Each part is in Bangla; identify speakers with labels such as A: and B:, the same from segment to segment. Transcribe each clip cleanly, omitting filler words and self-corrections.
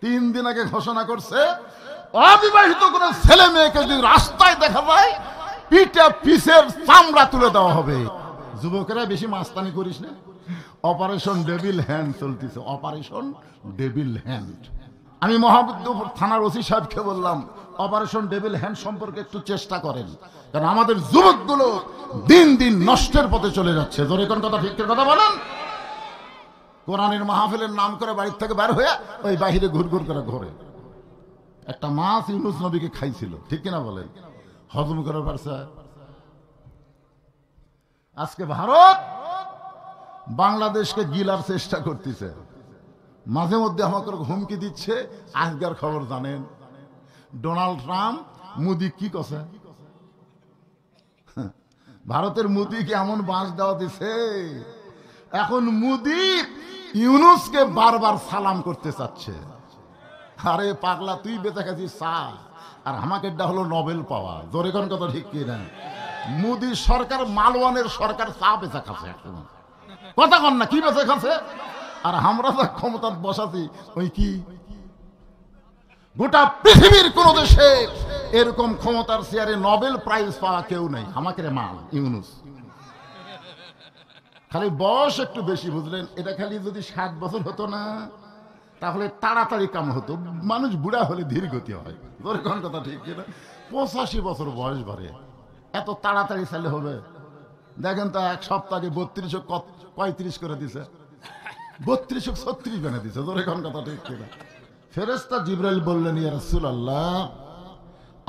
A: 3 দিন আগে ঘোষণা করছে অবিবাহিত কোন ছেলে মেয়েকে যদি রাস্তায় দেখা যায় পিঠে পিসের চামড়া তুলে দেওয়া হবে। যুবকেরা বেশি মাস্তানি করিস না। অপারেশন ডেভিল হ্যান্ড চলতেছে, অপারেশন ডেভিল হ্যান্ড। আমি মহাবুদ্দপুর থানার ওসি সাহেবকে বললাম অপারেশন ডেভিল হ্যান্ড সম্পর্কে একটু চেষ্টা করেন, কারণ আমাদের যুবকগুলো দিন দিন নষ্টের পথে চলে যাচ্ছে। জোরে কোন কথা, ঠিক কথা বলেন। কোরআনের মাহফিলের নাম করে বাড়ির থেকে বের হয়ে ওই বাহিরে ঘুরঘুর করে ঘোরে। একটা মাছ ইউনুস নবীকে খাইছিল, ঠিক কিনা বলেন? হজম করে পারছে? আজকে ভারত বাংলাদেশকে গিলার চেষ্টা করতেছে, মাঝে মধ্যে আমাকে হুমকি দিচ্ছে। আজকের খবর জানেন, ডোনাল্ড ট্রাম্প মোদি কি কথা, ভারতের মোদিকে এমন বাঁশ দেওয়া দিছে, এখন মোদি ইউনুসকে বারবার সালাম করতে চাচ্ছে। আরে পাগলা, তুই বেঁচে গেছিস চা, আর আমাকে হলো নোবেল পাওয়া। জোরে কোন কথা, ঠিক কি না? মোদি সরকার মালওয়ানের সরকার চা বেচা খাচ্ছে এখন, কথা কন না, কি বেচা খাচ্ছে? আর আমরা যা ক্ষমতা বসাছি ওই কি, গোটা পৃথিবীর কোন দেশে এরকম ক্ষমতার চেয়ারে নোবেল প্রাইজ পাওয়া কেউ নেই। আমাকে মাল ইউনুস, খালি বয়স একটু বেশি, বুঝলেন? এটা খালি যদি 60 বছর হতো না তাহলে তাড়াতাড়ি কাম হতো। মানুষ বুড়া হলে ধীর গতি হয়। কোন কথা, ঠিক কিনা? 85 বছর বয়স বাড়ে, এত তাড়াতাড়ি চাইলে হবে? দেখেন তো, এক সপ্তাহে 32-35 করে দিছে, 32-36 বেনে দিছে। কোন কথা, ঠিক কিনা? ফেরেশতা জিবরাইল বললেন, ইয়া রাসূলুল্লাহ,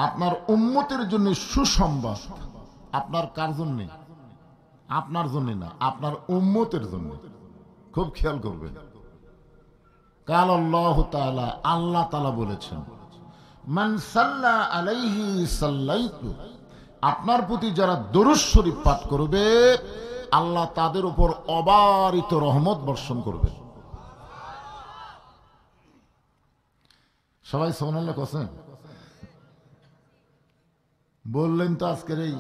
A: আপনার উম্মতের জন্য সুসংবাদ। আপনার কার জন্য? আপনার জন্য না, আপনার উম্মতের জন্য। খুব খেয়াল করবেন। কাল আল্লাহু তাআলা, আল্লাহ তাআলা বলেছেন, মান সাল্লা আলাইহি সাল্লাইতু, আপনার প্রতি যারা দরুদ শরীফ পাঠ করবে আল্লাহ তাদের উপর অবারিত রহমত বর্ষণ করবে। সবাই সুবহানাল্লাহ কোসেন বললেন তো আজকের এই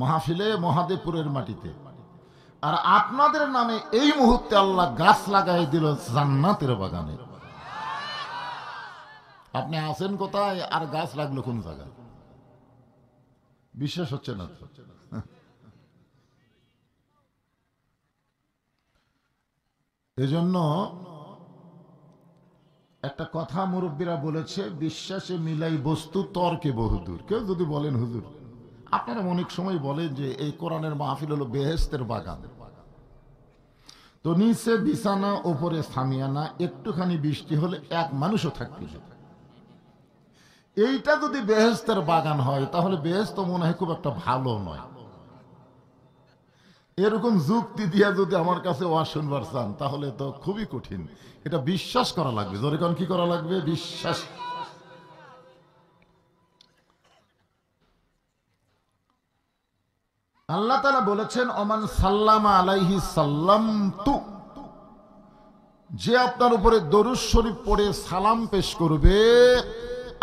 A: মাহফিলে, মহাদেবপুরের মাটিতে। আর আপনাদের নামে এই মুহূর্তে আল্লাহ গাছ লাগাই দিল জান্নাতের বাগানে। আপনি আছেন কোথায় আর গাছ লাগলো কোন জায়গায়? বিশ্বাস হচ্ছে না তো? এজন্য একটা কথা মুরব্বীরা বলেছে, বিশ্বাসে মিলাই বস্তু তর্কে বহুদূর। কেউ যদি বলেন হুজুর আপনারা অনেক সময় বলেন যে এই কোরআনের মাহফিল হলো বেহেশতের বাগান, তো নিচে বিছানা, উপরে সামিয়ানা, একটুখানি বৃষ্টি হলে এক মানুষও থাকবে না। এইটা যদি বেহেশতের বাগান হয় তাহলে বেহেশত মনে হয় খুব একটা ভালো নয়। এরকম যুক্তি দিয়া যদি আমার কাছে ওয়াজ শুনবার চান তাহলে তো খুবই কঠিন। এটা বিশ্বাস করা লাগবে। জোরে কোন, কি করা লাগবে? বিশ্বাস। আল্লাহ তাআলা বলেছেন, ওমান সাল্লামা আলাইহি সাল্লামতু, যে আপনার উপরে দরুদ শরীফ পড়ে সালাম পেশ করবে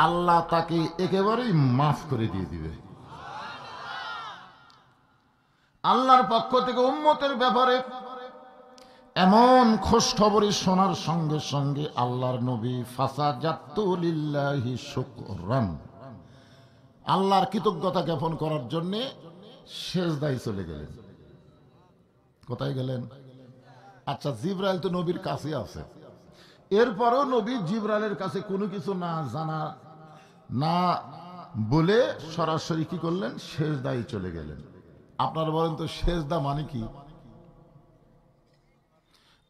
A: আল্লাহ তাকে একেবারেই মাফ করে দিয়ে দিবে। আল্লাহর পক্ষ থেকে উম্মতের ব্যাপারে এমন খোঁজ খবরই শোনার সঙ্গে সঙ্গে আল্লাহর নবী ফাসাজাতু লিল্লাহি শুকরান, আল্লাহর কৃতজ্ঞতা জ্ঞাপন করার জন্য সেজদায় চলে গেলেন। কোথায় গেলেন? আচ্ছা, জিবরাইল তো নবীর কাছে আছে, এরপরও নবী জিবরাইলের কাছে কোনো কিছু না জানা না বলে সরাসরি কি করলেন? সেজদায় চলে গেলেন। আপনারা বলেন তো সেজদা মানে কি?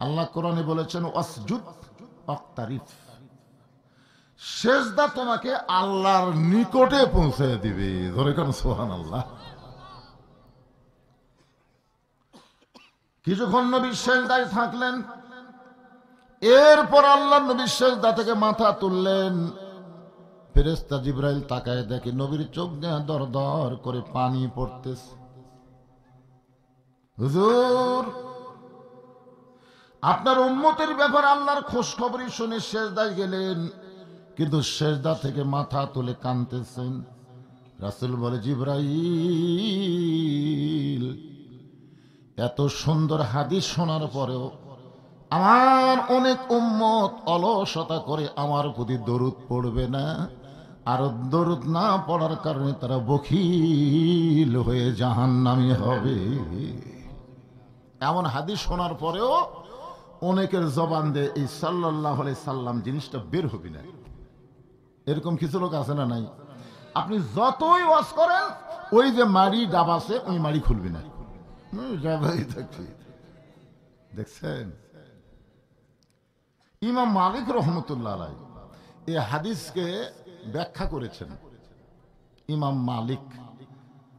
A: আল্লাহ কোরআনে বলেছেন, ওয়াসজুদ ওয়াক্তারিফ, সেজদা তোমাকে আল্লাহর নিকটে পৌঁছে দিবে। ধরে কেন সুবহানাল্লাহ। কিছুক্ষণ নবী সেজদায় থাকলেন, এরপর আল্লাহ নবী সেজদা থেকে মাথা তুললেন। ফেরেশতা জিবরাইল তাকায় দেখে নবীর চোখ দিয়ে দর দর করে পানি পড়তেছে। হুজুর, আপনার উম্মতের ব্যাপারে আল্লাহর খোঁজ খবরই শুনে সেজদায় গেলেন, কিন্তু সেজদা থেকে মাথা তুলে কাঁদতেছেন। রাসূল বলে, জিবরাইল, এত সুন্দর হাদিস শোনার পরেও আমার অনেক উম্মত অলসতা করে আমার প্রতি দরুদ পড়বে না, আর দরুদ না পড়ার কারণে তারা বখিল হয়ে জাহান্নামী হবে। এমন হাদিস শোনার পরেও অনেকের জবান দিয়ে এই সাল্লাল্লাহু আলাইহি সাল্লাম জিনিসটা বের হবে না। এরকম কিছু লোক আছে না নাই? আপনি যতই ওয়াজ করেন, ওই যে মাড়ি ডাবাছে ওই মাড়ি খুলবে না, ডাবাই থাকবে। দেখছেন, ইমাম মালিক রহমতুল্লাহ আলাইহি এই হাদিসকে ব্যাখ্যা করেছেন। ইমাম মালিক,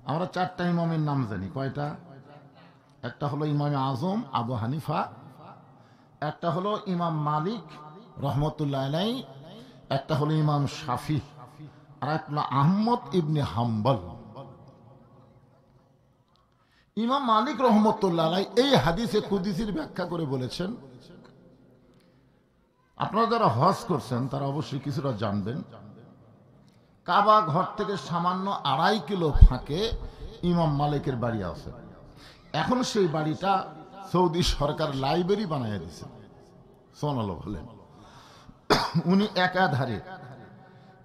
A: আমরা চারটা ইমামের নাম জানি। কয়টা? একটা হলো ইমাম আজম আবু হানিফা, একটা হলো ইমাম মালিক রহমতুল্লাহ আলাইহি, একটা হলো ইমাম শাফি, আর একটা হলো আহমদ ইবনে হাম্বল। ইমাম মালিক রহমতুল্লাহ আলাইহি এই হাদিসে কুদসির ব্যাখ্যা করে বলেছেন, আপনারা যারা হজ করছেন তারা অবশ্যই কিছুটা জানবেন, কাবা ঘর থেকে সামান্য 2.5 কিলো ফাঁকে ইমাম মালিকের বাড়ি আছে। এখন সেই বাড়িটা সৌদি সরকার লাইব্রেরি বানিয়ে দিছে। সোনালো বলেন, উনি একাধারে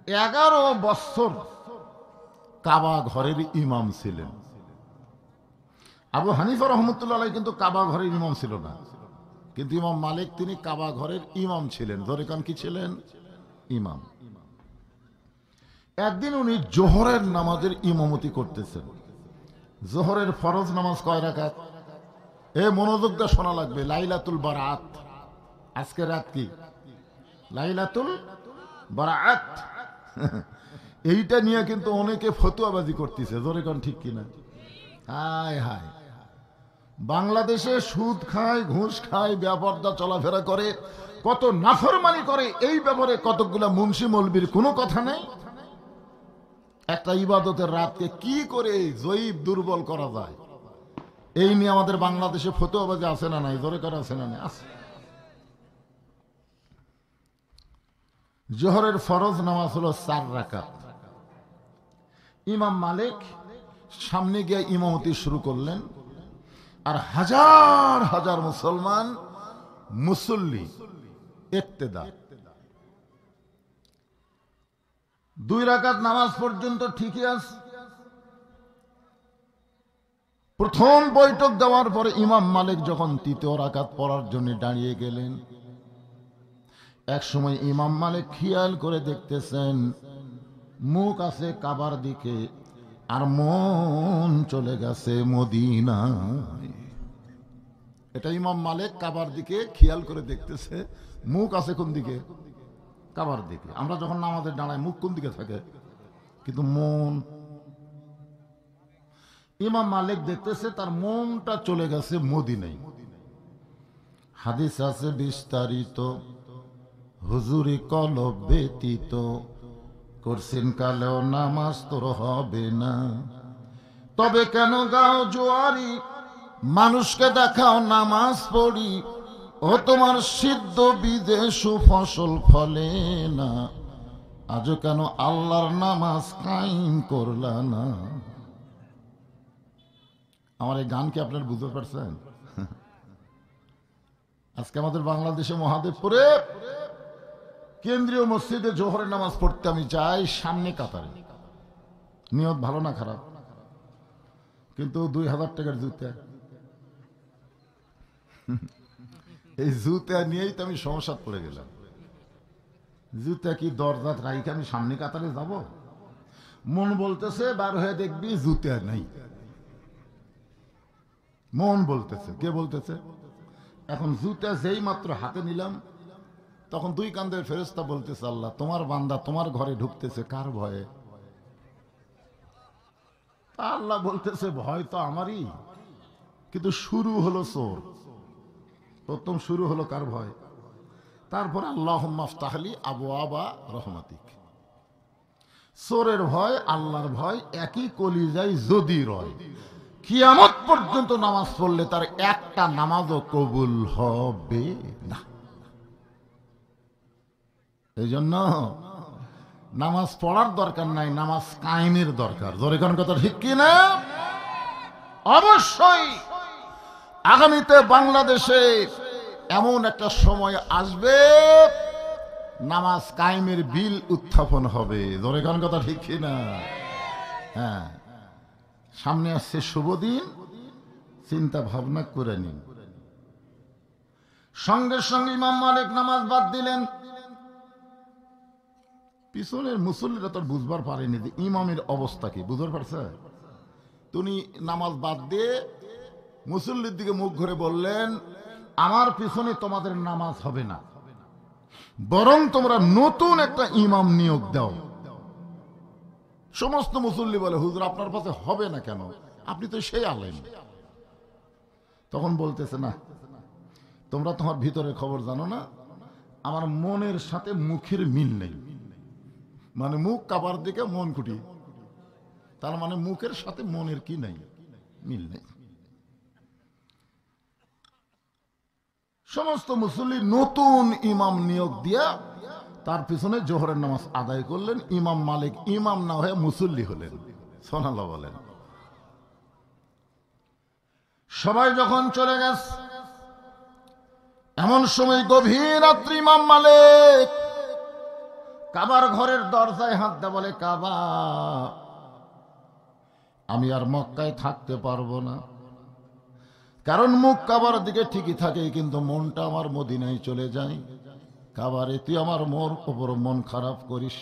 A: 11 বছর কাবা ঘরের ইমাম ছিলেন। আবু হানিফা রহমতুল্লাহ আলাইহি কিন্তু কাবা ঘরের ইমাম ছিল না, কিন্তু ইমাম মালিক তিনি কাবা ঘরের ইমাম ছিলেন। ধরেকান কি ছিলেন? ইমাম। একদিন উনি জোহরের নামাজের ইমামতি করতেছেন। জোহরের ফরজ নামাজ কয় রাকাত? মনোযোগ দিয়ে শোনা লাগবে। লাইলাতুল বারাত, আজকে রাত কি? লাইলাতুল বারাত। এইটা নিয়ে কিন্তু অনেকে ফতুয়াবাজি করতেছে। ধরেকান ঠিক কিনা? হায় হায়, বাংলাদেশে সুদ খায়, ঘুষ খায়, বেপরদা চলাফেরা করে, কত নাফরমানি করে, এই ব্যাপারে কতগুলা মুন্সি মৌলবীর কোনো কথা নেই। একটা ইবাদতের রাতকে কি করে জয়ীব দুর্বল করা যায়, এই নিয়ে আমাদের বাংলাদেশে ফতুয়াবাজি আছে না নাই? জোরে করা আছে না নাই? আছে। জোহরের ফরজ নামাজ হলো 4 রাকাত। ইমাম মালিক সামনে গিয়ে ইমামতি শুরু করলেন, আর হাজার হাজার মুসলমান মুসল্লি ইক্তেদা। 2 রাকাত নামাজ পর্যন্ত ঠিকই আছে। প্রথম বৈঠক দেওয়ার পরে ইমাম মালিক যখন 3য় রাকাত পড়ার জন্য দাঁড়িয়ে গেলেন, এক সময় ইমাম মালিক খেয়াল করে দেখতেছেন মুখ আছে কাবার দিকে, আর মন চলে গেছে মদিনায়। এটা ইমাম মালিক কাবার দিকে খেয়াল করে দেখতেছে, মুখ আছে কোন দিকে? কাবার দিকে। আমরা যখন নামাজে দাঁড়াই মুখ কোন দিকে থাকে? কিন্তু মন, ইমাম মালিক দেখতেছে তার মনটা চলে গেছে মদিনায়। হাদিস আছে বিস্তারিত, হুজুরি কলব ব্যতীত করছেন কালেও নামাজ তোর হবে না। তবে কেন গাও জোয়ারি, মানুষকে দেখাও নামাজ পড়ি, ও তোমার সিদ্ধ বীজে সুফসল ফলে না। আজও কেন আল্লাহর নামাজ কায়েম করলা না? আমার এই গান কি আপনারা বুঝতে পারছেন? আজকে আমাদের বাংলাদেশে মহাদেবপুরে কেন্দ্রীয় মসজিদে জোহরের নামাজ পড়তে আমি যাই, সামনে কাতারে। নিয়ত ভালো না খারাপ, কিন্তু 2000 টাকার জুতা, এই জুতা নিয়েই তো আমি সমস্যা পড়ে গেলাম। জুতা কি দরজাত রাইকে আমি সামনে কাতারে যাব? মন বলতেছে বার হয়ে দেখবি জুতা নাই। মন বলতেছে, কে বলতেছে? এখন জুতা যেই মাত্র হাতে নিলাম, তখন 2 কাঁধের ফেরেশতা বলতেছে, আল্লাহ তোমার বান্দা তোমার ঘরে ঢুকতেছে কার ভয়ে? আল্লাহ বলতেছে ভয় তো আমারই, কিন্তু শুরু হলো চোর। প্রথম শুরু হলো কার ভয়? তারপর আল্লাহুম্মা আফতাহলি আবওয়াবা রহমাতিক। চোরের ভয় আল্লাহর ভয় একই কলিজায় যদি রয়, কিয়ামত পর্যন্ত নামাজ পড়লে তার একটা নামাজও কবুল হবে না। এই জন্য নামাজ পড়ার দরকার নাই, নামাজ কায়েমের দরকার। জোরে কোন কথা ঠিক কি না? অবশ্যই আগামীতে বাংলাদেশে এমন একটা সময় আসবে নামাজ কায়েমের বিল উত্থাপন হবে। ধরে কোন কথা ঠিক কিনা? হ্যাঁ, সামনে আসছে শুভ দিন, চিন্তা ভাবনা করে নিন। সঙ্গে সঙ্গে ইমাম মালিক নামাজ বাদ দিলেন। পিছনের মুসল্লিরা তো বুঝবার পারেনি যে ইমামের অবস্থা কি, বুঝতে পারছে? তিনি নামাজ বাদ দিয়ে মুসল্লির দিকে মুখ ঘুরে বললেন, আমার পিছনে তোমাদের নামাজ হবে না, বরং তোমরা নতুন একটা ইমাম নিয়োগ দাও। সমস্ত মুসল্লি বলে, হুজুর আপনার পাশে হবে না কেন, আপনি তো সেই আলেম। তখন বলতেছে, না তোমরা তোমার ভিতরের খবর জানো না, আমার মনের সাথে মুখের মিল নেই। মানে মুখ কাবার দিকে মন কুটি, তার মানে মুখের সাথে মনের কি নেই, মিল নেই। সমস্ত মুসল্লি নতুন ইমাম নিয়োগ দিয়া তার পিছনে জোহরের নামাজ আদায় করলেন। ইমাম মালিক ইমাম না হয়ে মুসল্লি হলেন। সুবহানাল্লাহ বলেন। সবাই যখন চলে গেছে, এমন সময় গভীর রাত্রি ইমাম মালিক কাবার ঘরের দরজায় হাত দেয়া বলে, কাবা, আমি আর মক্কায় থাকতে পারবো না, কারণ মুখ কাবার দিকে ঠিকই থাকে কিন্তু মনটা আমার মদিনায় চলে যায়। কাবারে তুই আমার মোর উপর মন খারাপ করিস।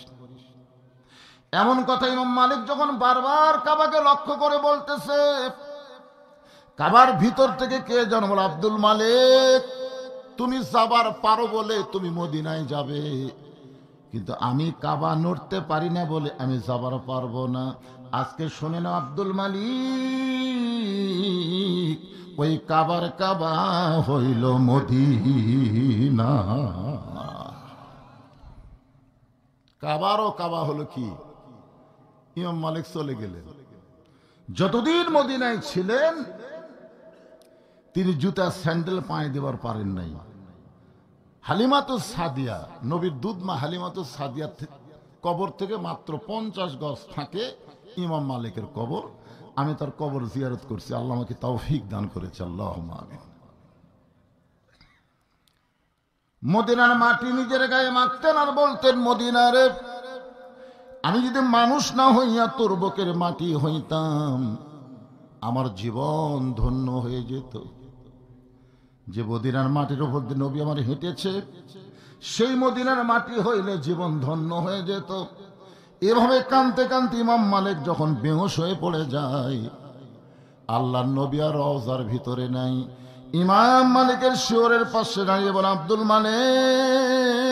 A: এমন কথা ইমাম মালিক যখন বারবার কাবাকে লক্ষ্য করে বলতেছে, কাবার ভিতর থেকে কে যেন বলে, আব্দুল মালিক, তুমি যাবার পারো বলে তুমি মদিনায় যাবে, কিন্তু আমি কাবা নড়তে পারি না বলে আমি যাবার পারবো না। আজকে শুনে না আব্দুল মালিক, ওই কাবার কাবা হইল মদিনা। কাবারও কাবা হলো কি? ইমাম মালিক চলে গেলেন। যতদিন মদিনায় ছিলেন তিনি জুতা স্যান্ডেল পায়ে দেবার পারেন নাই। হালিমাতুস সাদিয়া, নবীর দুধমা হালিমাতুস সাদিয়া কবর থেকে মাত্র 50 গজ ফাঁকে ইমাম মালিকের কবর। আমি তার কবর জিয়ারত করছি, আল্লাহ আমাকে তৌফিক দান করেছে, আল্লাহুম্মা আমিন। মদিনার মাটি নিজের গায়ে মাখতেন আর বলতেন, মদিনারে, আমি যদি মানুষ না হইয়া তোর বুকের মাটি হইতাম আমার জীবন ধন্য হয়ে যেত। যে মদিনার মাটির উপর দিয়ে নবী আমার হেঁটেছে, সেই মদিনার মাটি হইলে জীবন ধন্য হয়ে যেত। এভাবে কাঁদতে কাঁদতে ইমাম মালিক যখন বেহুশ হয়ে পড়ে যায়, আল্লাহর নবী আর রওজার ভিতরে নাই। ইমাম মালিকের শিওরের পাশে দাঁড়িয়ে বলে, আব্দুল মালিক,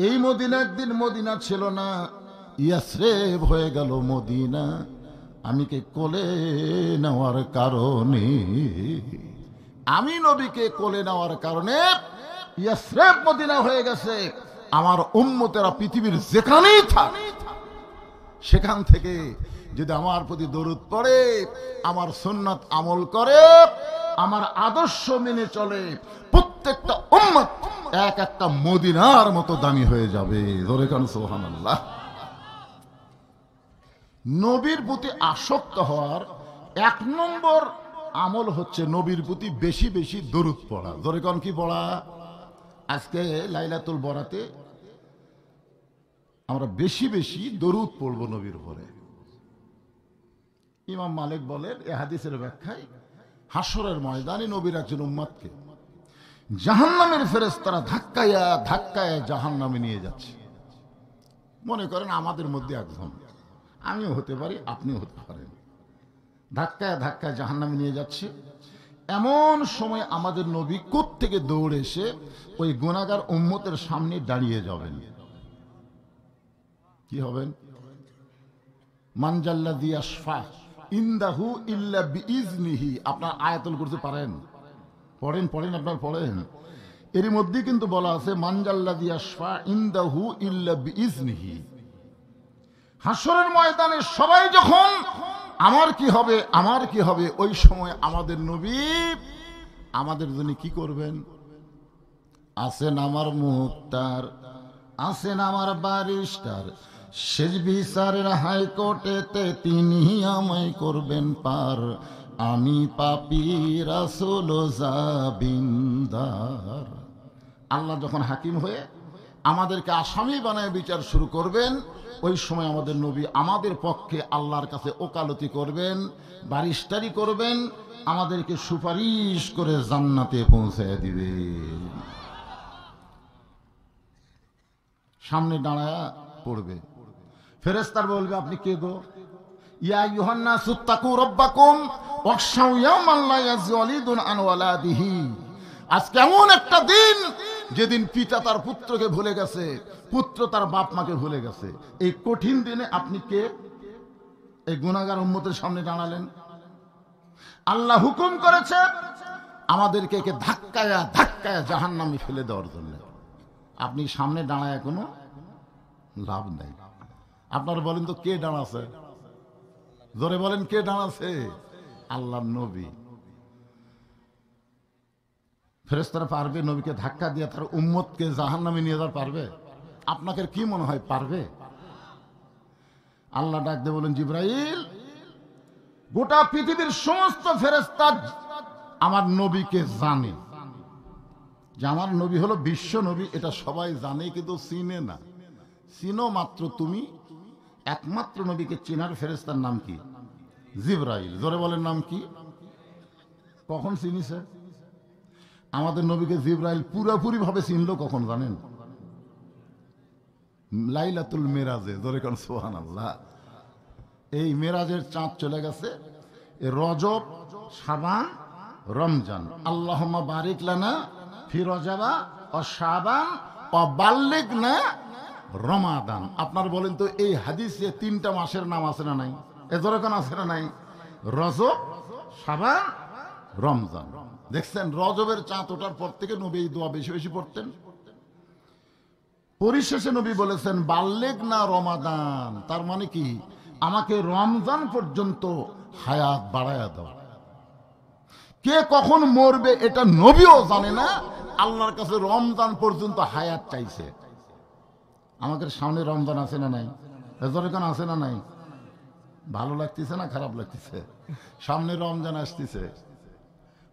A: এই মদিনা একদিন মদিনা ছিল না, ইয়াসরিব হয়ে গেল মদিনা। আমি কে কোলে নেওয়ার কারণে, আমি নবীকে কোলে নেওয়ার কারণে ইয়াসরিব মদিনা হয়ে গেছে। আমার উম্মতেরা পৃথিবীর যেখানেই থাক, সেখান থেকে যদি আমার প্রতি দরুদ পড়ে, আমার সুন্নাত আমল করে, আমার আদর্শ মেনে চলে, প্রত্যেকটা উম্মত এক একটা মদিনার মতো দামি হয়ে যাবে। ধরে কান সুবহানাল্লাহ। নবীর প্রতি আসক্ত হওয়ার 1 নম্বর আমল হচ্ছে নবীর প্রতি বেশি বেশি দরুদ পড়া। ধরে কান কি পড়া? আজকে লাইলাতুল বরাতে আমরা বেশি বেশি দরুদ পড়ব নবীর উপরে। ইমাম মালিক বলেন, এ হাদিসের ব্যাখ্যায়, হাসরের ময়দানে নবীর একজন উম্মতকে জাহান্নামের ফেরেশতারা ধাক্কায়া ধাক্কায়া জাহান্নামে নিয়ে যাচ্ছে। মনে করেন আমাদের মধ্যে একজন, আমিও হতে পারি, আপনিও হতে পারেন, ধাক্কায় ধাক্কায় জাহান্নামে নিয়ে যাচ্ছে। এমন সময় আমাদের নবী কোত্থেকে দৌড়ে এসে ওই গুনাহগার উম্মতের সামনে দাঁড়িয়ে যাবেন। কি হবেন? মানজাল্লাযী ইয়াশফা ইনদাহু ইল্লা বিইজনিহি। আপনার আয়াতুল কুরসি পারেন? পড়েন পড়েন, আপনার পড়েন। এর মধ্যে কিন্তু বলা আছে মানজাল্লাযী ইয়াশফা ইনদাহু ইল্লা বিইজনিহি। হাসরের ময়দানে সবাই যখন আমার কি হবে আমার কি হবে, ওই সময় আমাদের নবী আমাদের জন্য কি করবেন? আছেন আমার মুক্তার, আছেন আমার বারিস্টার, শেষ বিচারের হাইকোর্টেতে তিনি আমায় করবেন পার। আমি পাপী রাসূল যাবিন ইমানদার। আল্লাহ যখন হাকিম হয়ে আমাদেরকে আসামি বানায় বিচার শুরু করবেন, ওই সময় আমাদের নবী আমাদের পক্ষে আল্লাহর কাছে ওকালতি করবেন, বারিস্টারি করবেন, আমাদেরকে সুপারিশ করে জান্নাতে পৌঁছায় দিবেন। সামনে দাঁড়ায়া পড়বে, ফেরেশতার বলবে আপনি কে গো? ইয়া আইয়ুহান নাসু তাকু রাব্বাকুম ওয়াখশাউ ইয়াওমান লা ইয়াজজি ওয়ালিদুন আন ওয়ালাদিহি। আজকে এমন একটা দিন যেদিন পিতা তার পুত্রকে ভুলে গেছে, পুত্র তার বাপ মাকে ভুলে গেছে। এই কঠিন দিনে আপনি কে? এই গুনাহগার উম্মতের সামনে দাঁড়ালেন। আল্লাহ হুকুম করেছে আমাদেরকে একে ধাক্কায়া ধাক্কায়া জাহান্নামে ফেলে দেওয়ার জন্য। আপনি সামনে দাঁড়ায় কোনো লাভ নাই। আপনারা বলেন তো কে দাঁড়াছে? জোরে বলেন কে দাঁড়াছে? আল্লাহর নবী। ফেরেশতারা পারবে নবীকে ধাক্কা দিয়ে তার উম্মতকে জাহান্নামে নিয়ে যাওয়ার? পারবে? আপনাকে কি মনে হয় পারবে? আল্লাহ ডাক দিয়ে বলেন, জিবরাইল, গোটা পৃথিবীর সমস্ত ফেরেশতা আমার নবীকে জানে যে আমার নবী হলো বিশ্ব নবী, এটা সবাই জানে, কিন্তু চিনে না। চিনো মাত্র তুমি। একমাত্র নবীকে চিনার ফেরেশতার নাম কি? জিবরাইল। জোরে বলেন নাম কি? কখন চিনিছে? আমাদের নবীকে জিবরাইল পুরোপুরি ভাবে চিনলো কখন জানেন? লাইলাতুল মেরাজে। জোরে কোন সুবহানাল্লাহ। এই মেরাজের চাঁদ চলে গেছে রজব, শাবান, রমজান। আল্লাহুম্মা বারিক লানা ফি রজবা ও শাবান ও বাল্লিগনা রমাদান। আপনার বলেন তো এই হাদিসে 3টা মাসের নাম আছে না নাই? এজরে কোন আছে না নাই? রজব, শাবান, রমজান। দেখছেন রজবের চাঁদ ওঠার পর থেকে নবী এই দোয়া বেশি বেশি পড়তেন। পরিশেষে নবী বলেছেন বাল্লিগনা রমাদান, তার মানে কি আমাকে রমজান পর্যন্ত হায়াত বাড়ায়া দাও। কে কখন মরবে এটা নবীও জানে না, আল্লাহর কাছে রমজান পর্যন্ত হায়াত চাইছে। আমাদের সামনে রমজান আছে না নাই? এজরে কোন আছে না নাই? ভালো লাগতেছে না খারাপ লাগতেছে? সামনে রমজান আসতেছে,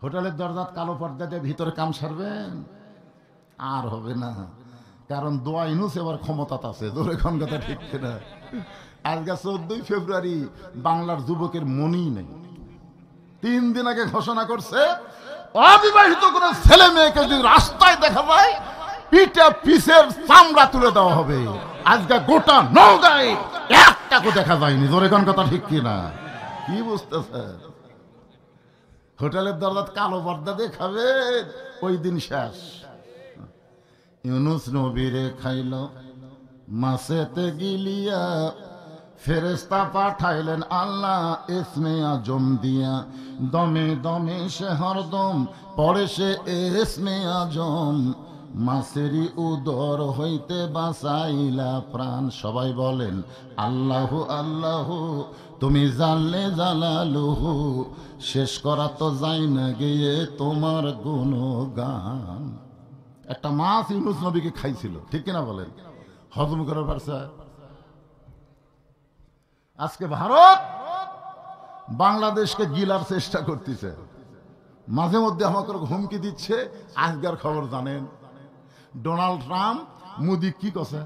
A: হোটেলের দরজাত কালো পর্দা দিয়ে ভিতরে কাম সারবেন? আর হবে না, কারণ দোয়া ইনুস এবার ক্ষমতা আছে। জোরে কোন কথা ঠিক কিনা? আজকে 14ই ফেব্রুয়ারি, বাংলার যুবকের মনই নেই। 3 দিন আগে ঘোষণা করছে অবিবাহিত কোনো ছেলে মেয়েকে যদি রাস্তায় দেখা যায় পিঠে পিসের চামড়া তুলে দেওয়া হবে। আজকে গোটা নওগাঁয় একটাকে দেখা যায়নি। জোরে কোন কথা ঠিক কিনা? কি বুঝতেছে? হোটেলের দরজাত কালো পর্দা দিয়ে খাবে, ওই দিন শেষ। ইউনুস নবীরে খাইল মাছেতে গিলিয়া, ফেরেশতা পাঠাইলেন আল্লাহ ইসমে আজম দিয়া। দমে দমে সে হরদম পড়ে সে ইসমে আজম, মাছেরই উদর হইতে বাঁচাইলা প্রাণ। সবাই বলেন আল্লাহু আল্লাহু, তুমি জানলে জালালুহু, শেষ করা তো যাই না গিয়ে তোমার গুণগান। একটা মাছ ইউনুস নবীকে খাইছিল, ঠিক কিনা বলেন? হজম করার পারছে? আজকে ভারত বাংলাদেশকে গিলার চেষ্টা করতেছে, মাঝে মধ্যে আমাকে হুমকি দিচ্ছে। আজকের খবর জানেন ডোনাল্ড ট্রাম্প মোদি কি কথা?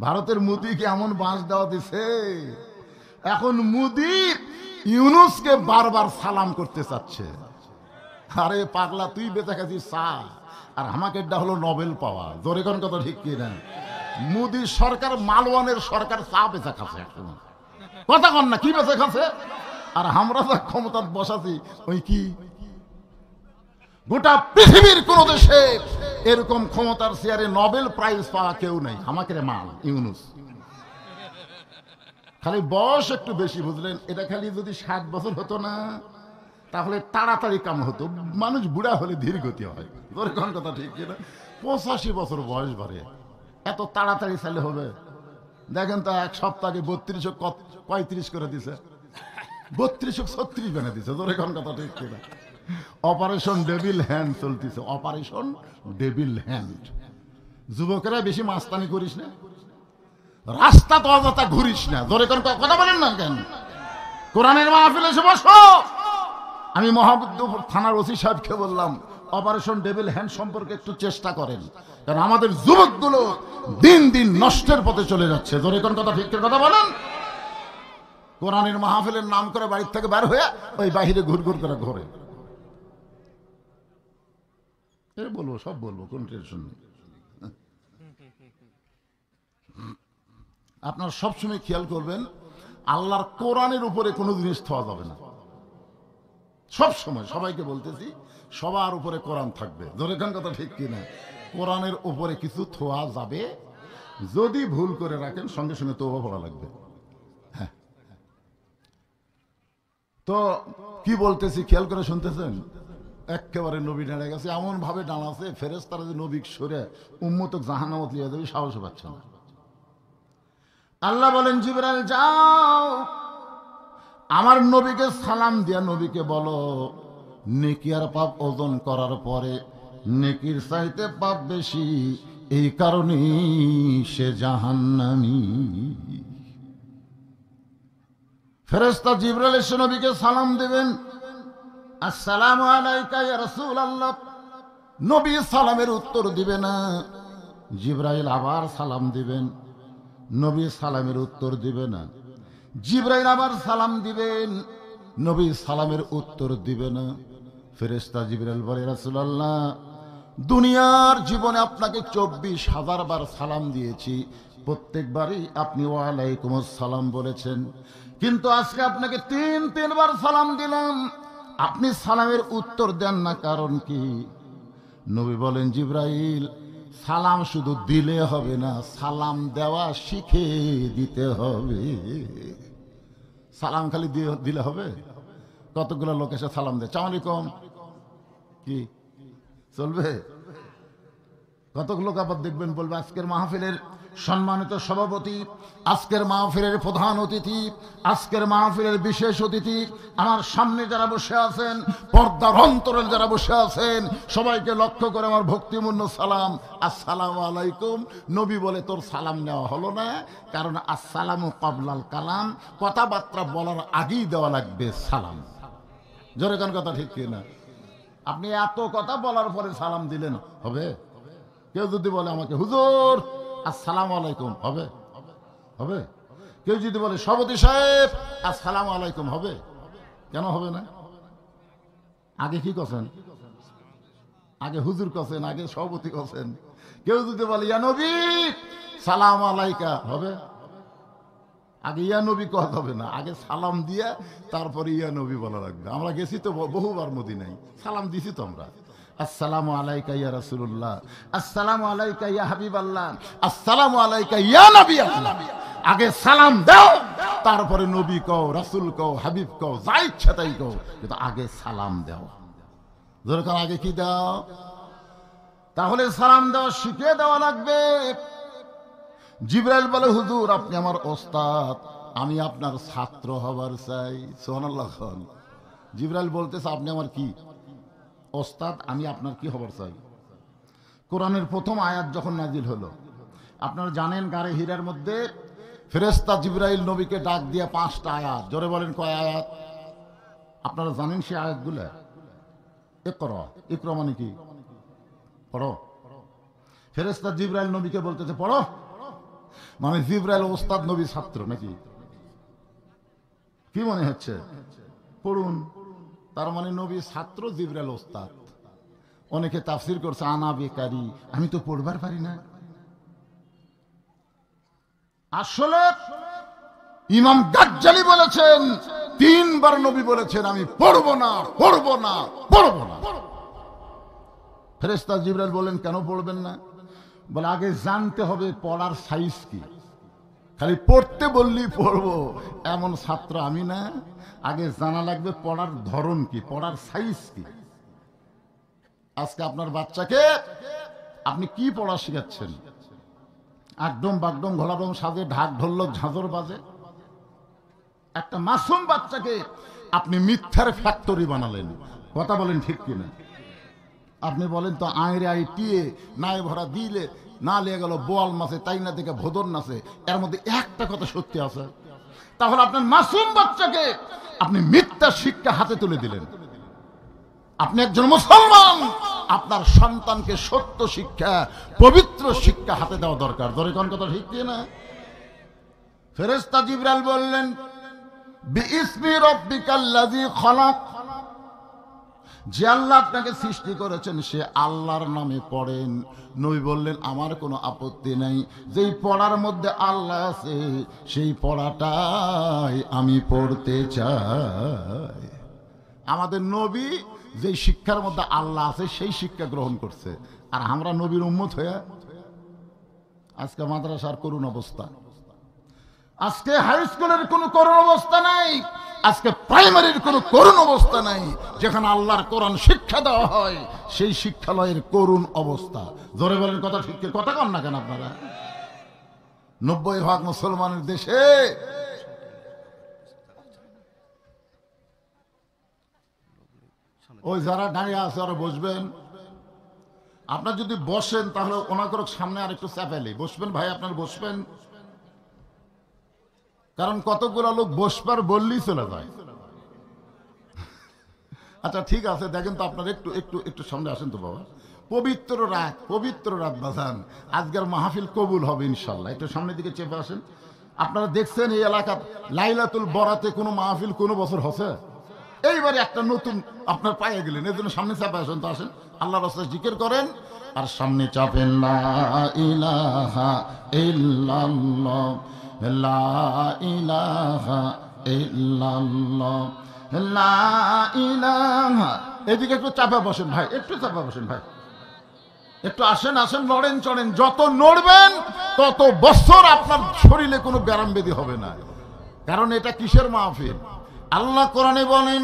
A: ভারতের মোদিকে এমন বাঁশ দেওয়া দিছে, এখন মোদি ইউনুসকে বারবার সালাম করতে চাচ্ছে। আরে পাগলা, তুই বেঁচে গেছিস চা, আর আমাকে এটা হলো নোবেল পাওয়া। জোরে কোন কথা ঠিক কিনা? মোদি সরকার মালওয়ানের সরকার চা বেচা খাচ্ছে, কথা কন না? কি বেচা খাচ্ছে? আর আমরা যা ক্ষমতা বসাছি ওই কি? গোটা পৃথিবীর কোন দেশে এরকম ক্ষমতার চেয়ারে নোবেল প্রাইজ পাওয়া কেউ নেই। আমাকে মাল ইউনুস। খালি বয়স একটু বেশি, বুঝলেন? এটা খালি যদি 60 বছর হতো না তাহলে তাড়াতাড়ি কাম হতো। মানুষ বুড়া হলে ধীর গতি হয়। কোন কথা ঠিক কিনা? 85 বছর বয়স বাড়ে, এত তাড়াতাড়ি চাইলে হবে? দেখেন তো, এক সপ্তাহে 32 করে দিছে, 32 বানিয়ে দিছে। কোন কথা ঠিক কিনা? অপারেশন ডেভিল হ্যান্ড চলতেছে, অপারেশন ডেভিল হ্যান্ড। যুবকেরা বেশি মাস্তানি করিস না, রাস্তা তো অযথা ঘুরিস না। জোরে কোন কথা বলেন না কেন? কোরআনের মাহফিলে এসে বসো, আমি মহাবুদ্দপুর থানার ওসি সাহেবকে বললাম, অপারেশন ডেভিল হ্যান্ড সম্পর্কে একটু চেষ্টা করেন, কারণ আমাদের যুবকগুলো দিন দিন নষ্টের পথে চলে যাচ্ছে। ধরে কোন কথা ঠিক কথা বলেন। কোরআনের মাহফিলের নাম করে বাড়ির থেকে বের হয়ে ওই বাহিরে ঘুরঘুর করে ঘোরে। বলবো, সব বলবো, কোন টেনশন নেই। আপনার সবসময় খেয়াল করবেন, আল্লাহর কোরআনের উপরে কোনো জিনিস থাওয়া যাবে না। সব সময় সবাইকে বলতেছি, সবার উপরে কোরআন থাকবে। ধরেখান কথা ঠিক কিনা? কোরআনের উপরে কিছু থোয়া যাবে, যদি ভুল করে রাখেন সঙ্গে সঙ্গে তওবা পড়া লাগবে। হ্যাঁ, তো কি বলতেছি খেয়াল করে শুনতেছেন? একেবারে নবী দাঁড়িয়ে গেছে, এমন ভাবে দাঁড়াচ্ছে ফেরেশতারা যে নবী সরে উম্মতক জাহান্নামত লিয়ে যাবে সাহস পাচ্ছে না। আল্লাহ বলেন, জিবরাইল যাও, আমার নবীকে সালাম দিয়া নবীকে বলো, নেকি আর পাপ ওজন করার পরে নেকির চাইতে পাপ বেশি, এই কারণেই সে জাহান্নামী। ফেরেশতা জিবরাইল এসে নবীকে সালাম দিবেন, আসসালামু আলাইকা ইয়া রাসূলুল্লাহ। নবী সালামের উত্তর দিবে না, জিবরাইল আবার সালাম দিবেন, নবী সালামের উত্তর দিবে না। জিবরাইল আবার সালাম দিবেন, নবী সালামের উত্তর দিবে না। ফেরেশতা জিবরাইল বলে, রাসূলুল্লাহ, দুনিয়ার জীবনে আপনাকে 24,000 বার সালাম দিয়েছি, প্রত্যেকবারই আপনি ওয়ালাইকুমুস সালাম বলেছেন, কিন্তু আজকে আপনাকে 3 বার সালাম দিলাম, আপনি সালামের উত্তর দেন না, কারণ কি? নবী বলেন, জিবরাইল, সালাম শুধু দিলে হবে না, সালাম দেওয়া শিখে দিতে হবে। সালাম খালি দিলে হবে? কতগুলো লোক এসে সালাম দেয়, আসসালামু আলাইকুম, কি চলবে? কতগুলো লোক আবার দেখবেন বলবে, আজকের মাহফিলের সম্মানিত সভাপতি, আজকের মাহফিলের প্রধান অতিথি, আজকের মাহফিলের বিশেষ অতিথি, আমার সামনে যারা বসে আছেন, পর্দার অন্তরে যারা বসে আছেন, সবাইকে লক্ষ্য করে আমার ভক্তিপূর্ণ সালাম, আসসালামু আলাইকুম। নবী বলে, তোর সালাম নেওয়া হলো না, কারণ আসসালামু ক্বাবলাল কালাম, কথাবার্তা বলার আগেই দেওয়া লাগবে সালাম। জোরে কোন কথা ঠিক কিনা? আপনি এত কথা বলার পরে সালাম দিলেন, হবে? কেউ যদি বলে আমাকে, হুজুর আসসালামু আলাইকুম, হবে? হবে? কেউ যদি বলে, সভাপতি সাহেব আসসালামু আলাইকুম, হবে? কেন হবে না? আগে কি করছেন? আগে হুজুর করছেন, আগে সভাপতি করছেন। কেউ যদি বলে, ইয়া নবী সালাম আলাইকা, হবে? আগে ইয়া নবী কথা হবে না, আগে সালাম দিয়ে তারপরে ইয়া নবী বলা লাগবে। আমরা গেছি তো বহুবার মদিনায়, সালাম দিছি তো আমরা, আসসালামু আলাইকা ইয়া রাসূলুল্লাহ, আসসালামু আলাইকা ইয়া হাবিবাল্লাহ, আসসালামু আলাইকা ইয়া নবী আল্লাহ। আগে সালাম দাও, তারপরে নবী কও, রাসূল কও, হাবিব কও, যা ইচ্ছা তাই কও, কিন্তু আগে সালাম দাও। দরকার আগে কি দাও? তাহলে সালাম দেওয়া শিখে দেওয়া লাগবে। জিবরাইল বলে, হুজুর আপনি আমার ওস্তাদ, আমি আপনার ছাত্র হবার চাই। সুবহানাল্লাহ। জিবরাইল বলতেছে, আপনি আমার কি ওস্তাদ, আমি আপনার কি হবার চাই? কোরআনের প্রথম আয়াত যখন নাজিল হলো, আপনারা জানেন গারে হীরার মধ্যে ফেরেশতা জিবরাইল নবীকে ডাক দিয়ে 5টা আয়াত, জোরে বলেন কয় আয়াত? আপনারা জানেন সেই আয়াতগুলো? ইকরা, ইকরা মানে কি? পড়ো। ফেরেশতা জিবরাইল নবীকে বলতেছে পড়ো, মানে জিবরাইল ওস্তাদ, নবী ছাত্র নাকি? কি মনে হচ্ছে? পড়ুন। তার মানে নবী ছাত্র, জিবরাইল ওস্তাদ। অনেকে তাফসীর করছে আনা বেকারি, আমি তো পড়বার পারি না। আসলে ইমাম গাজ্জালি বলেছেন, 3 বার নবী বলেছেন, আমি পড়বো না, পড়বো না, পড়বো না। ফেরেশতা জিবরাইল বলেন, কেন পড়বেন না? বলে, আগে জানতে হবে পড়ার সাইজ কি। খালি পড়তে বললেই পড়বো এমন ছাত্র আমি না, আগে জানা লাগবে পড়ার ধরন কি, পড়ার সাইজ কি। আজকে আপনার বাচ্চাকে আপনি কি পড়া শিখাচ্ছেন? একদম বাগডম ঘোলাডম সাজে, ঢাক ঢোলক ঝাঁঝর বাজে। একটা মাসুম বাচ্চাকে আপনি মিথ্যার ফ্যাক্টরি বানালেন। কথা বলেন ঠিক কিনা? আপনি বলেন তো, আইরে আই টিয়ে নাই ভরা দিলে না লিয়ে গেল বোয়াল মাছে, তাই না দেখে ভোদর নাচে, এর মধ্যে একটা কথা সত্যি আছে? তাহলে আপনার মাসুম বাচ্চাকে আপনি মিথ্যা শিক্ষা হাতে তুলে দিলেন। আপনি একজন মুসলমান, আপনার সন্তানকে সত্য শিক্ষা, পবিত্র শিক্ষা হাতে দেওয়া দরকার। ধরে কোন কথা ঠিক কি না? ফেরেশতা জিবরাইল বললেন, বিইসমি রাব্বিকাল্লাযী খালাক, যে আল্লাহ আপনাকে সৃষ্টি করেছেন সে আল্লাহর নামে পড়েন। নবী বললেন, আমার কোনো আপত্তি নাই, যেই পড়ার মধ্যে আল্লাহ আছে সেই পড়াটাই আমি পড়তে চাই। আমাদের নবী যেই শিক্ষার মধ্যে আল্লাহ আছে সেই শিক্ষা গ্রহণ করছে, আর আমরা নবীর উম্মত হয়ে আজকে মাদ্রাসার করুণ অবস্থা, আজকে হাই স্কুলের কোনো করুণ অবস্থা নাই, আজকে প্রাইমারির কোনো করুণ অবস্থা নাই। যেখানে আল্লাহর কোরআন শিক্ষা দেওয়া হয় সেই শিক্ষালয়ের করুণ অবস্থা। জোরে বলেন কথা ঠিক, কথা কন না কেন আপনারা? 90% মুসলমানের দেশে ওই যারা দাঁড়িয়ে আছে ওরা বসবেন। আপনার যদি বসেন তাহলে ওনাকে সামনে আর একটু চাপাইলে বসবেন। ভাই আপনার বসবেন, কারণ কতগুলো লোক বসবার বললেই চলে যায়। আচ্ছা ঠিক আছে, দেখেন তো আপনার একটু একটু একটু সামনে আসেন তো বাবা। পবিত্র রাত, পবিত্র রাত বাজান, আজকের মাহফিল কবুল হবে ইনশাল্লাহ। একটু সামনের দিকে চেপে আসেন। আপনারা দেখছেন এই এলাকার লাইলাতুল বরাতে কোনো মাহফিল কোনো বছর হচ্ছে? এইবারে একটা নতুন আপনার পায়ে গেলেন, এই জন্য সামনে চাপে আসেন। তো আসেন, আল্লাহ রাস্তায় জিকির করেন আর সামনে চাপেন। লা ইলাহা ইল্লাল্লাহ, লা ইলাহা ইল্লাল্লাহ, লা ইলাহা। এদিকে একটু চাপা বসেন ভাই, একটু চাপা বসেন ভাই, একটু আসেন আসেন, নড়েন চড়েন। যত নড়বেন তত বছর আপনার শরীরে কোনো ব্যারাম ব্যাধি হবে না। কারণ এটা কিসের মাহফিল? আল্লাহ কোরআনে বলেন,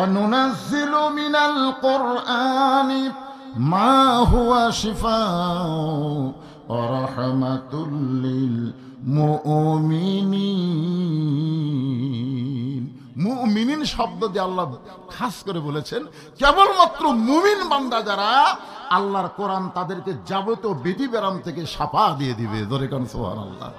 A: অনুনাজ্জিলু মিনাল কুরআনি মা হুয়া শিফাউ ওয়া রাহমাতুল লিল মুমিনিন। মুমিনিন শব্দ দিয়ে আল্লাহ খাস করে বলেছেন কেবলমাত্র মুমিন বান্দা যারা আল্লাহর কোরআন তাদেরকে যাবতীয় বিধি ব্যারাম থেকে সাফা দিয়ে দিবে। জোরে কান সুবহানাল্লাহ।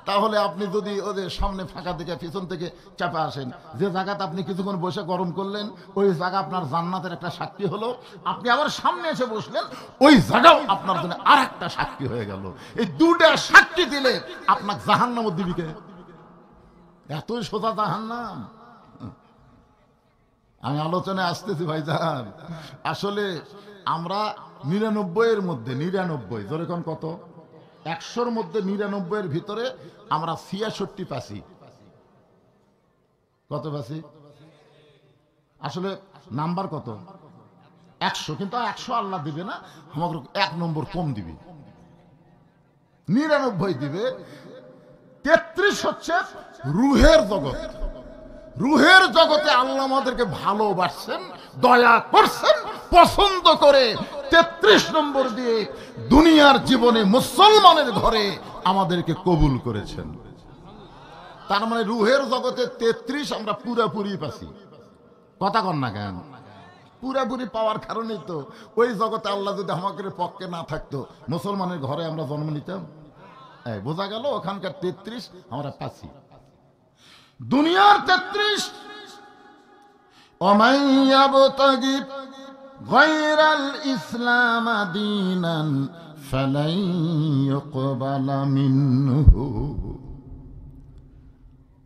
A: তাহলে আপনি যদি ওদের সামনে ফাঁকা দিকে পিছন থেকে চাপে আসেন, যে জায়গাতে আপনি কিছুক্ষণ বসে গরম করলেন ওই জায়গা আপনার জান্নাতের একটা সাক্ষী হলো। আপনি আবার সামনে এসে বসলেন, ওই জায়গাও আপনার জন্য আর একটা সাক্ষী হয়ে গেল। এই দুটা সাক্ষী দিলে আপনার জাহান্নাম দিবি কে? এতই সোজা জাহান্নাম। আমি আলোচনায় আসতেছি ভাইজান। আসলে আমরা 99 এর মধ্যে 99, জোরে কোন কত? 100-র মধ্যে 99-এর ভিতরে আমরা 66 পাচ্ছি। কত পাচ্ছি? আসলে নাম্বার কত? 100, কিন্তু 100 আল্লাহ দিবে না, আমাকে 1 নম্বর কম দিবে, 99 দিবে। 33 হচ্ছে রুহের জগৎ। রুহের জগতে আল্লাহ আমাদেরকে ভালোবাসছেন, দয়া করছেন, পছন্দ করে 33 নম্বর দিয়ে দুনিয়ার জীবনে মুসলমানের ঘরে আমাদেরকে কবুল করেছেন। তার মানে রুহের জগতে 33 আমরা পুরাপুরি পাচ্ছি। কথা কন না কেন? পুরাপুরি পাওয়ার কারণেই তো ওই জগতে আল্লাহ যদি আমাদের পক্ষে না থাকতো মুসলমানের ঘরে আমরা জন্ম নিতাম? বোঝা গেল ওখানকার 33 আমরা পাচ্ছি। দুনিয়ার 33 ওমান ইয়াবতাগি গায়রাল ইসলাম দীনান ফালাই ইউকবালা মিনহু।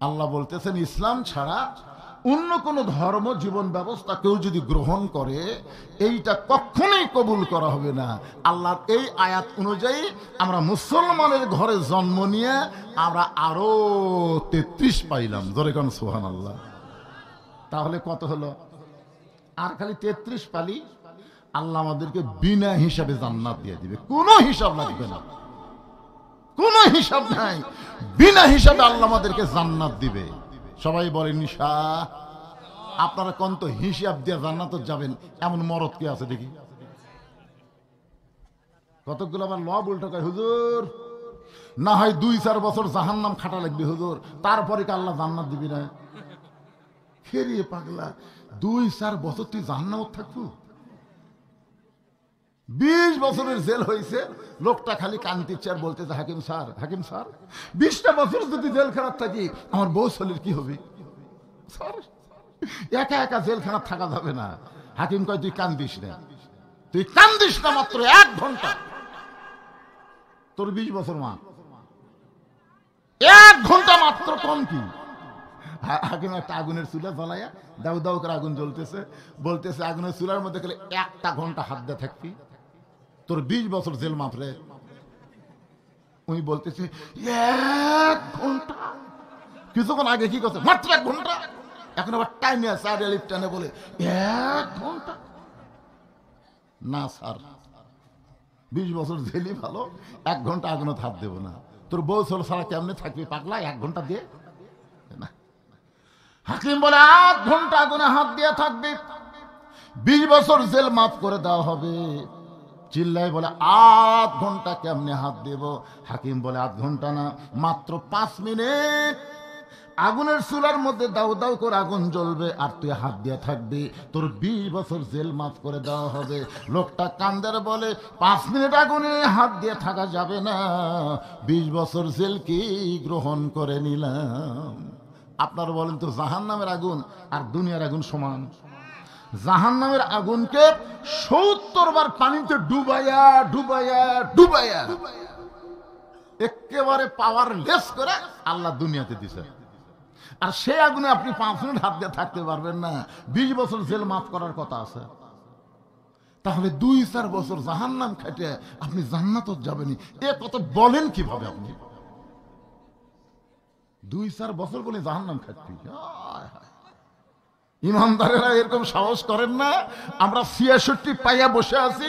A: আল্লাহ বলতেছেন ইসলাম ছাড়া অন্য কোন ধর্ম জীবন ব্যবস্থা কেউ যদি গ্রহণ করে এইটা কখনোই কবুল করা হবে না। আল্লাহর এই আয়াত অনুযায়ী আমরা মুসলমানের ঘরে জন্ম নিয়ে আমরা আরো 33 পাইলাম। জোরে কোন সুবহানাল্লাহ। তাহলে কত হলো? আর খালি 33 পালি, আল্লাহ আমাদেরকে বিনা হিসাবে জান্নাত দিয়ে দিবে। কোনো হিসাব লাগবে না, কোনো হিসাব নাই, বিনা হিসাবে আল্লাহ আমাদেরকে জান্নাত দিবে। সবাই বলেন ইনশাআল্লাহ। আপনারা কোন তো হিসাব দিয়ে জান্নাত যাবেন এমন মরদ কি আছে দেখি? কতগুলো আবার লব উল্টো কয়, হুজুর না হয় 2-4 বছর জাহান্নাম খাটা লাগবে হুজুর, তারপরে কি আল্লাহ জান্নাত দিবি না? খেরিয়ে পাগলা, 2-4 বছর তুই জাহান্নামত থাকবো? 20 বছরের জেল হয়েছে, লোকটা খালি কান্দিচ্ছে আর বলতেছে হাকিম স্যার, হাকিম স্যার 20টা বছর যদি জেলখানাত থাকি আমার বউ ছেলের কি হবে? স্যার একা একা জেলখানাত থাকা যাবে না, হাকিম কয় তুই কান্দিস না, তুই কান্দিস না, মাত্র 1 ঘন্টা, তোর 20 বছর মা, 1 ঘন্টা মাত্র, কম কি? হাকিম একটা আগুনের চুলা জ্বলাইয়া দাউ দাউ করে আগুন জ্বলতেছে, বলতেছে আগুনের চুলার মধ্যে গেলে 1 ঘন্টা হাত দিয়ে থাকবি, তোর 20 বছর জেল মাফ রে। উনি বলতেছে 1 ঘন্টা, কিছুক্ষণ আগে কি করছে, মাত্র 1 ঘন্টা, এখন আবার টাইমে আছে আর এলিফ টানে বলে 1 ঘন্টা। না স্যার, 20 বছর জেলই ভালো, 1 ঘন্টা আগুনে হাত দেব না। তোর বউ ছোট ছাড়া কেমনে থাকবি পাগলা, 1 ঘন্টা দিয়ে না। হাকিম বলে 8 ঘন্টা আগুনে হাত দিয়ে থাকবি, 20 বছর জেল মাফ করে দেওয়া হবে। চিল্লাই বলে 8 ঘন্টা কেমনে হাত দেব? হাকিম বলে 8 ঘন্টা না, মাত্র 5 মিনিট আগুনের চুলার মধ্যে দাউ দাউ করে আগুন জ্বলবে আর তুই হাত দিয়ে থাকবি, তোর 20 বছর জেল মাফ করে দেওয়া হবে। লোকটা কান্দার বলে 5 মিনিট আগুনে হাত দিয়ে থাকা যাবে না, 20 বছর জেল কি গ্রহণ করে নিলাম। আপনারা বলেন তো, জাহান্নামের আগুন আর দুনিয়ার আগুন সমান? জাহান্নামের আগুনকে 70 বার পানিতে ডুবাইয়া ডুবাইয়া ডুবাইয়া একেবারে পাওয়ারলেস করে আল্লাহ দুনিয়াতে দিছে, আর সে আগুনে আপনি 5 মিনিট হাত দিয়ে থাকতে পারবেন না, 20 বছর জেল মাফ করার কথা আছে। তাহলে 2-4 বছর জাহান্নাম খাটে আপনি জান্নাত যাবেন, এ কথা বলেন কিভাবে আপনি? 2-4 বছর বলে জাহান্নাম খাটবি? ইমানদারেরা এরকম সাহস করেন না। আমরা 66 পাইয়া বসে আছি।